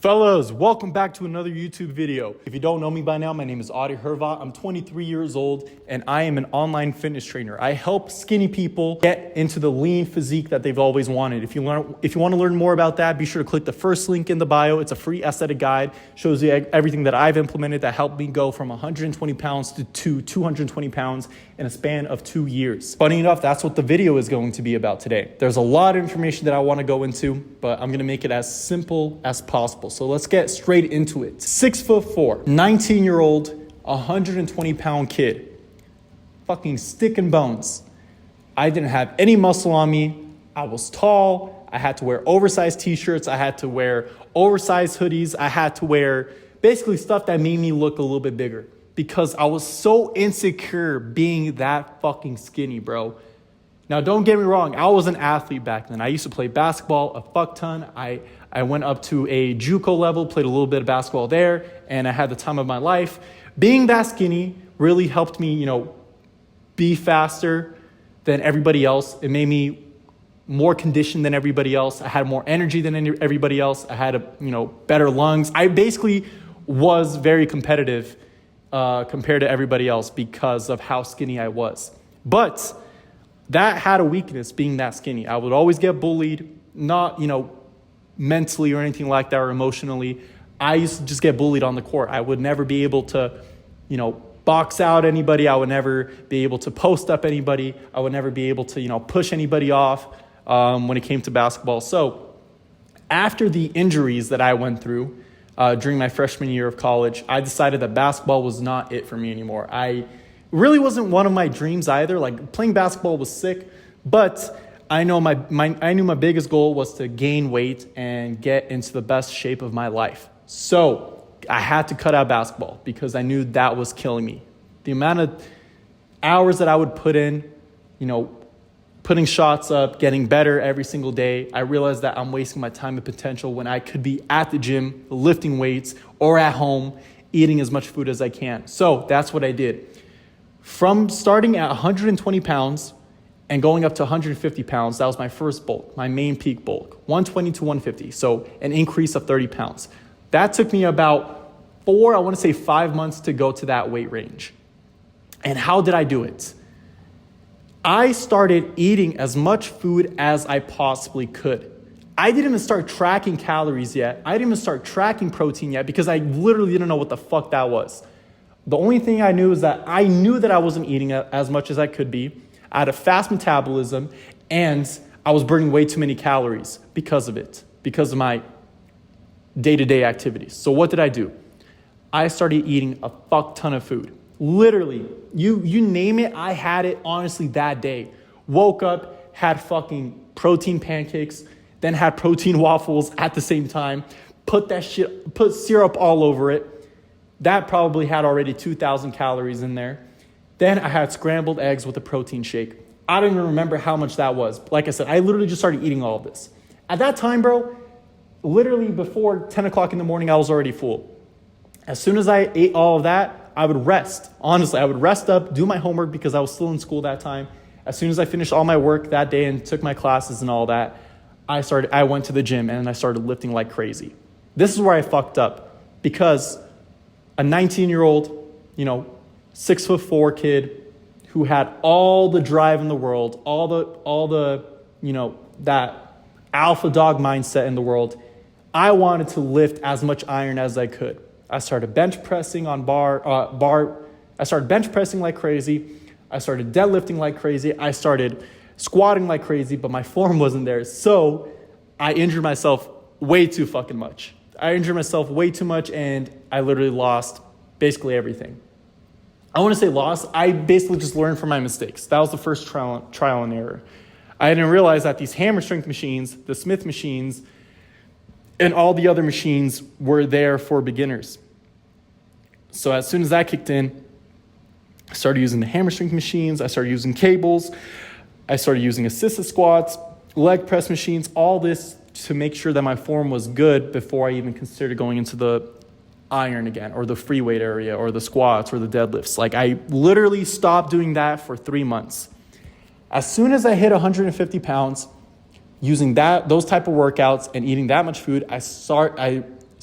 Fellas, welcome back to another YouTube video. If you don't know me by now, my name is Adi Herva. I'm 23 years old and I am an online fitness trainer. I help skinny people get into the lean physique that they've always wanted. If you want to learn more about that, be sure to click the first link in the bio. It's a free aesthetic guide. Shows you everything that I've implemented that helped me go from 120 pounds to 220 pounds in a span of 2 years. Funny enough, that's what the video is going to be about today. There's a lot of information that I want to go into, but I'm going to make it as simple as possible. So let's get straight into it. 6'4", 19-year-old, 120-pound kid. Fucking stick and bones. I didn't have any muscle on me. I was tall. I had to wear oversized t-shirts. I had to wear oversized hoodies. I had to wear basically stuff that made me look a little bit bigger because I was so insecure being that fucking skinny, bro. Now, don't get me wrong. I was an athlete back then. I used to play basketball a fuck ton. I went up to a JUCO level, played a little bit of basketball there, and I had the time of my life. Being that skinny really helped me, be faster than everybody else. It made me more conditioned than everybody else. I had more energy than everybody else. I had better lungs. I basically was very competitive compared to everybody else because of how skinny I was. But that had a weakness, being that skinny. I would always get bullied, not, mentally or anything like that or emotionally. I used to just get bullied on the court. I would never be able to, box out anybody. I would never be able to post up anybody. I would never be able to, push anybody off when it came to basketball. So after the injuries that I went through during my freshman year of college, I decided that basketball was not it for me anymore. I really wasn't one of my dreams either. Like, playing basketball was sick, but I knew my biggest goal was to gain weight and get into the best shape of my life. So I had to cut out basketball because I knew that was killing me. The amount of hours that I would put in, putting shots up, getting better every single day, I realized that I'm wasting my time and potential when I could be at the gym, lifting weights, or at home, eating as much food as I can. So that's what I did. From starting at 120 pounds and going up to 150 pounds, that was my first bulk, my main peak bulk, 120 to 150. So an increase of 30 pounds. That took me about 5 months to go to that weight range. And how did I do it? I started eating as much food as I possibly could. I didn't even start tracking calories yet. I didn't even start tracking protein yet because I literally didn't know what the fuck that was. The only thing I knew is that I knew that I wasn't eating as much as I could be. I had a fast metabolism, and I was burning way too many calories because of it, because of my day-to-day activities. So what did I do? I started eating a fuck ton of food. Literally, you name it, I had it honestly that day. Woke up, had fucking protein pancakes, then had protein waffles at the same time, put syrup all over it. That probably had already 2,000 calories in there. Then I had scrambled eggs with a protein shake. I don't even remember how much that was. Like I said, I literally just started eating all of this. At that time, bro, literally before 10 o'clock in the morning, I was already full. As soon as I ate all of that, I would rest. Honestly, I would rest up, do my homework because I was still in school that time. As soon as I finished all my work that day and took my classes and all that, I went to the gym and I started lifting like crazy. This is where I fucked up because a 19-year-old, 6'4" kid who had all the drive in the world, all the that alpha dog mindset in the world. I wanted to lift as much iron as I could. I started bench pressing on I started bench pressing like crazy. I started deadlifting like crazy. I started squatting like crazy, but my form wasn't there. So I injured myself way too fucking much. And I literally lost basically everything. I want to say lost. I basically just learned from my mistakes. That was the first trial and error. I didn't realize that these hammer strength machines, the Smith machines, and all the other machines were there for beginners. So as soon as that kicked in, I started using the hammer strength machines. I started using cables. I started using assisted squats, leg press machines, all this to make sure that my form was good before I even considered going into the iron again, or the free weight area, or the squats, or the deadlifts. Like, I literally stopped doing that for 3 months. As soon as I hit 150 pounds, using those type of workouts and eating that much food, I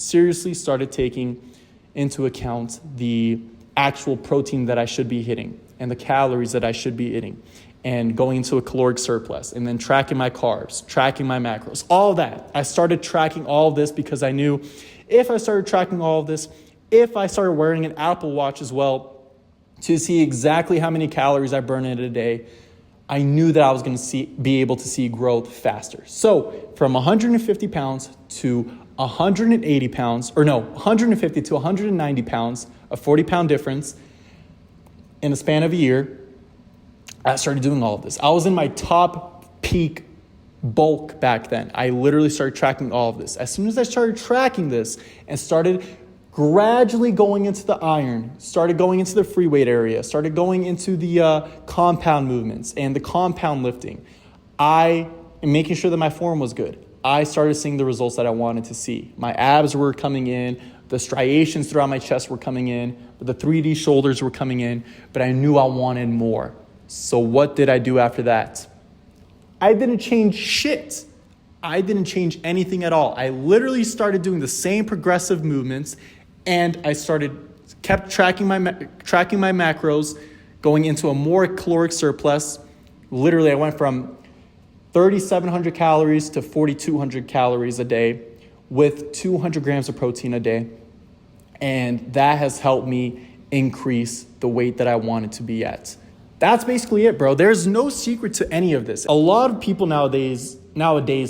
seriously started taking into account the actual protein that I should be hitting and the calories that I should be eating, and going into a caloric surplus, and then tracking my carbs, tracking my macros, all that. I started tracking all of this because I knew if I started tracking all of this, if I started wearing an Apple Watch as well to see exactly how many calories I burn in a day, I knew that I was going to be able to see growth faster. So from 150 pounds to 180 pounds, 150 to 190 pounds, a 40-pound difference in the span of a year, I started doing all of this. I was in my top peak bulk back then. I literally started tracking all of this. As soon as I started tracking this and started gradually going into the iron, started going into the free weight area, started going into the compound movements and the compound lifting, and making sure that my form was good, I started seeing the results that I wanted to see. My abs were coming in, the striations throughout my chest were coming in, the 3D shoulders were coming in, but I knew I wanted more. So what did I do after that? I didn't change shit. I didn't change anything at all. I literally started doing the same progressive movements, and I kept tracking my macros, going into a more caloric surplus. Literally, I went from 3,700 calories to 4,200 calories a day with 200 grams of protein a day. And that has helped me increase the weight that I wanted to be at. That's basically it, bro. There's no secret to any of this. A lot of people nowadays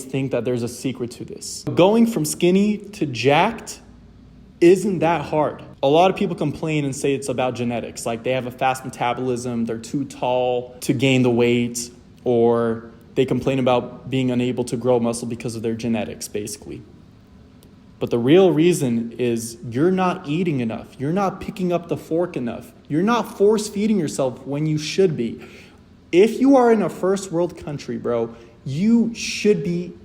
think that there's a secret to this. Going from skinny to jacked isn't that hard. A lot of people complain and say it's about genetics. Like they have a fast metabolism, they're too tall to gain the weight, or they complain about being unable to grow muscle because of their genetics, basically. But the real reason is you're not eating enough. You're not picking up the fork enough. You're not force feeding yourself when you should be. If you are in a first world country, bro, you shouldn't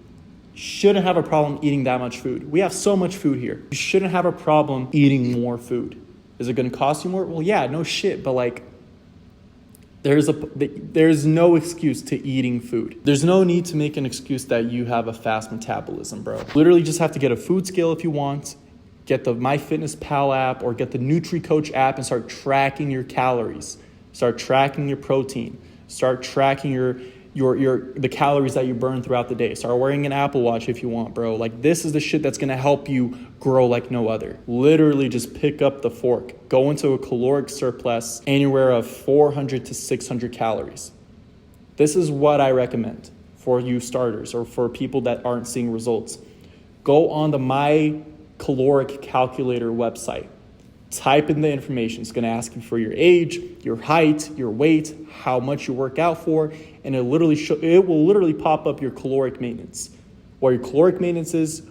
have a problem eating that much food. We have so much food here. You shouldn't have a problem eating more food. Is it going to cost you more? Well, yeah, no shit. But like, there's no excuse to eating food. There's no need to make an excuse that you have a fast metabolism, bro. Literally just have to get a food scale if you want, get the MyFitnessPal app or get the NutriCoach app and start tracking your calories. Start tracking your protein. Start tracking the calories that you burn throughout the day. Start wearing an Apple Watch if you want, bro. Like this is the shit that's gonna help you grow like no other. Literally just pick up the fork, go into a caloric surplus anywhere of 400 to 600 calories. This is what I recommend for you starters or for people that aren't seeing results. Go on the My Caloric Calculator website. Type in the information. It's going to ask you for your age, your height, your weight, how much you work out for, and it will literally pop up your caloric maintenance. What your caloric maintenance is,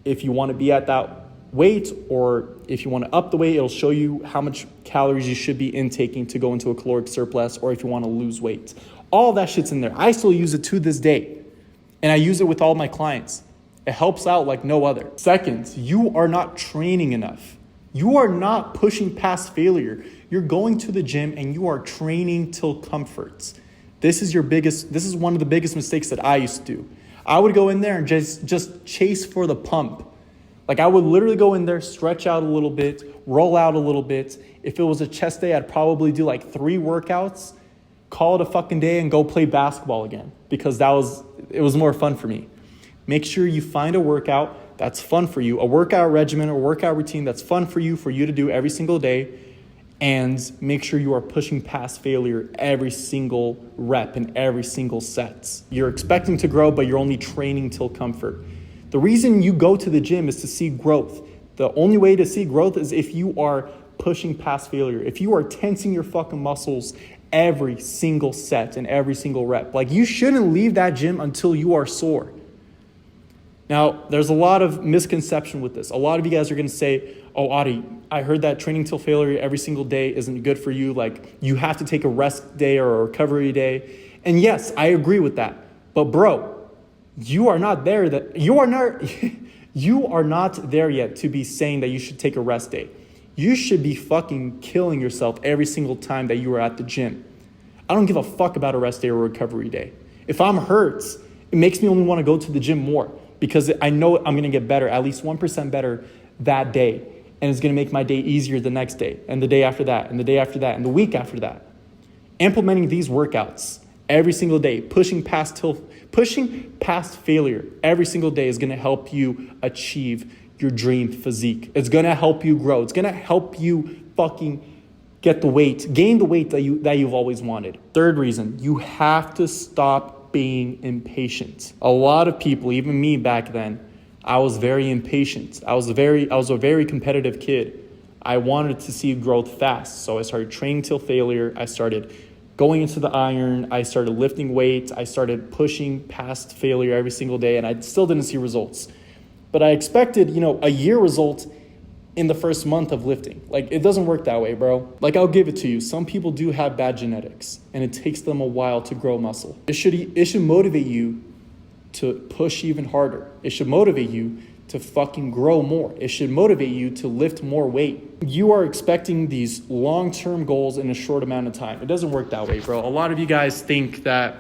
if you want to be at that weight, or if you want to up the weight, it'll show you how much calories you should be intaking to go into a caloric surplus, or if you want to lose weight. All that shit's in there. I still use it to this day, and I use it with all my clients. It helps out like no other. Second, you are not training enough. You are not pushing past failure. You're going to the gym and you are training till comfort. This is one of the biggest mistakes that I used to do. I would go in there and just chase for the pump. Like I would literally go in there, stretch out a little bit, roll out a little bit. If it was a chest day, I'd probably do like 3 workouts, call it a fucking day and go play basketball again because it was more fun for me. Make sure you find a workout that's fun for you, a workout regimen or workout routine that's fun for you to do every single day, and make sure you are pushing past failure every single rep and every single set. You're expecting to grow, but you're only training till comfort. The reason you go to the gym is to see growth. The only way to see growth is if you are pushing past failure, if you are tensing your fucking muscles every single set and every single rep. Like you shouldn't leave that gym until you are sore. Now, there's a lot of misconception with this. A lot of you guys are going to say, oh, Adi, I heard that training till failure every single day isn't good for you. Like, you have to take a rest day or a recovery day. And yes, I agree with that. But bro, you are not there yet to be saying that you should take a rest day. You should be fucking killing yourself every single time that you are at the gym. I don't give a fuck about a rest day or a recovery day. If I'm hurt, it makes me only want to go to the gym more, because I know I'm going to get better, at least 1% better that day. And it's gonna make my day easier the next day, and the day after that, and the day after that, and the week after that. Implementing these workouts every single day, pushing past failure every single day is gonna help you achieve your dream physique. It's gonna help you grow. It's gonna help you fucking gain the weight that you've always wanted. Third reason, you have to stop being impatient. A lot of people, even me back then, I was very impatient. I was a very competitive kid. I wanted to see growth fast. So I started training till failure. I started going into the iron. I started lifting weights. I started pushing past failure every single day, and I still didn't see results. But I expected, a year result in the first month of lifting. Like, it doesn't work that way, bro. Like, I'll give it to you. Some people do have bad genetics, and it takes them a while to grow muscle. It should motivate you to push even harder. It should motivate you to fucking grow more. It should motivate you to lift more weight. You are expecting these long-term goals in a short amount of time. It doesn't work that way, bro. A lot of you guys think that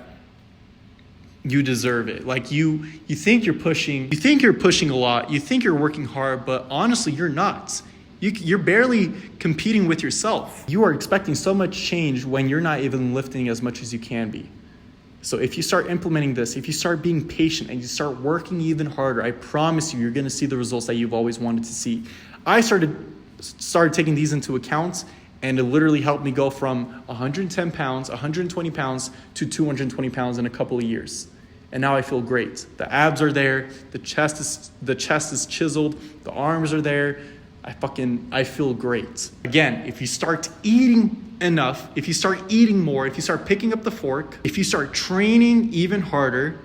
you deserve it. Like you think you're pushing a lot. You think you're working hard, but honestly, you're not. You're barely competing with yourself. You are expecting so much change when you're not even lifting as much as you can be. So if you start implementing this, if you start being patient and you start working even harder, I promise you're going to see the results that you've always wanted to see. I started taking these into account, and it literally helped me go from 110 pounds, 120 pounds to 220 pounds in a couple of years. And now I feel great. The abs are there. The chest is chiseled. The arms are there. I feel great. Again, if you start eating enough, if you start eating more, if you start picking up the fork, if you start training even harder,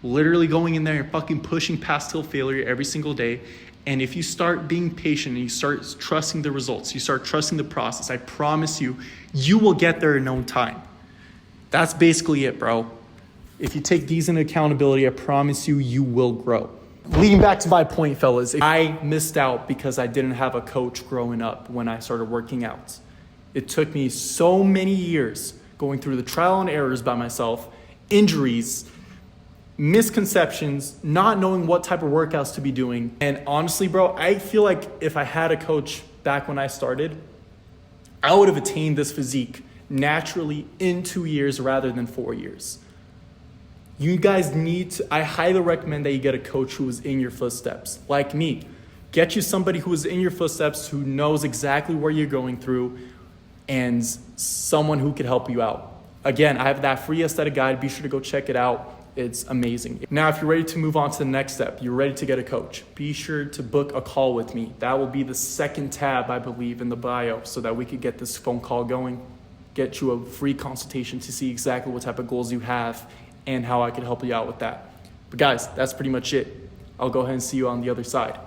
literally going in there and fucking pushing past till failure every single day, and if you start being patient and you start trusting the results, you start trusting the process, I promise you, you will get there in no time. That's basically it, bro. If you take these into accountability, I promise you, you will grow. Leading back to my point, fellas, I missed out because I didn't have a coach growing up when I started working out. It took me so many years going through the trial and errors by myself, injuries, misconceptions, not knowing what type of workouts to be doing. And honestly, bro, I feel like if I had a coach back when I started, I would have attained this physique naturally in 2 years rather than 4 years. You guys I highly recommend that you get a coach who is in your footsteps, like me. Get you somebody who is in your footsteps, who knows exactly where you're going through, and someone who could help you out. Again, I have that free aesthetic guide. Be sure to go check it out. It's amazing. Now, if you're ready to move on to the next step, you're ready to get a coach, be sure to book a call with me. That will be the second tab, I believe, in the bio, so that we could get this phone call going, get you a free consultation to see exactly what type of goals you have and how I can help you out with that. But guys, that's pretty much it. I'll go ahead and see you on the other side.